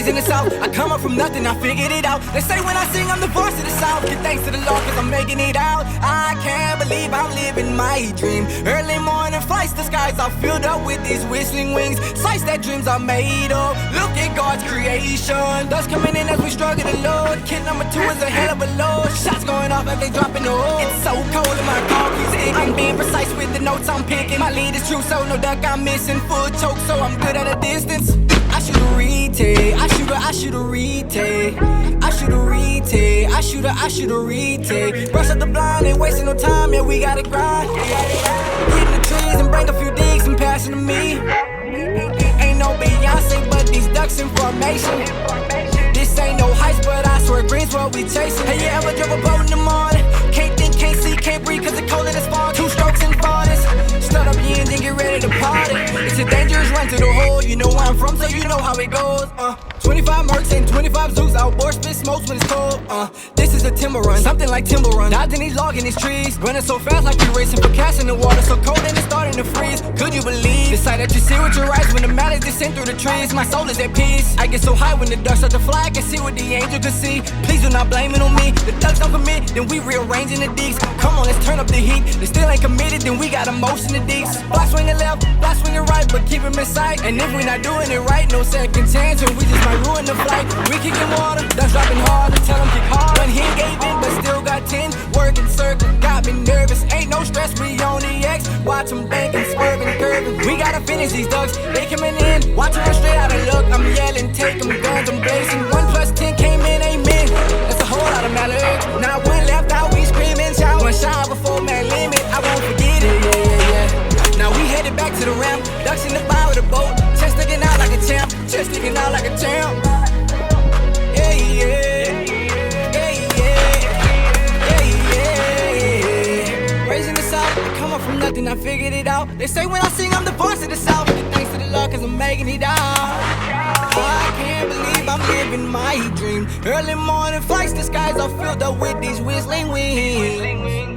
raised in the South. I come up from nothing, I figured it out. They say when I sing, I'm the voice of the South. Give thanks to the Lord, cause I'm making it out. I can't believe I'm living my dream. Early morning flights, the skies are filled up with these whistling wings. Sights that dreams are made of. Look at God's creation. Dust coming in as we struggle to load. Kid number 2 is a hell of a load. Shots going off as they dropping the hood. It's so cold in my car keeps ticking. I'm being precise with the notes I'm picking. My lead is true, so no duck I'm missing. Full choke, so I'm good at a distance. I shoot a retake. I shoot a retake. I shoot a retake. I shoot a retake. Brush up the blind, ain't wasting no time. Yeah, we gotta grind. Hitting the trees and break a few digs and passing to me. Ain't no Beyonce, but these ducks in formation. This ain't no heist, but I swear green's what we chasing. Hey, you ever drove a boat in the morning? Can't think, can't see, can't breathe, cause the cold in the fall. 2 strokes and farthest. Start up your engine, get ready to party. It's a dangerous run to the hole. You know where I'm from, so you know how it goes. 25 mercs and 25 zooks. Outboard spit smokes when it's cold. This is a timber run, something like timber run. Dodging these logging these trees. Running so fast like we racing for cash in the water. So cold and it's starting to freeze. Could you believe the sight that you see with your eyes when the mallet descend through the trees? My soul is at peace. I get so high when the ducks start to fly. I can see what the angel can see. Please do not blame it on me. The ducks don't commit, then we rearranging the digs. Come on, let's turn up the heat. They still ain't committed, then we got emotion the digs. Block swinging left, block swinging right, but keep him in sight. And if we not doing it right, no second chance, and we just might ruin the flight. We kicking water, ducks dropping hard, tell him kick hard. When he gave in, but still got 10. Working circle, got me nervous. Ain't no stress, we on the X. Watch them banking, swerving, curving. We gotta finish these ducks, they coming in. Watch them straight out of luck. I'm yelling, take them guns, I'm blazing. 1 + 10 came in, amen. That's a whole lot of knowledge. Now 1 left out, we screaming, shout. 1 shot before man limit, I won't forget it, yeah. Now we headed back to the ramp. Ducks in the bow of the boat. Chest sticking out like a champ. Chest sticking out like a champ. Yeah, yeah. Yeah, yeah. Yeah, yeah. Raising the South. I come up from nothing, I figured it out. They say when I sing, I'm the voice of the South. Give thanks to the Lord, cause I'm making it out. I can't believe I'm living my dream. Early morning flights, the skies are filled up with these whistling wings.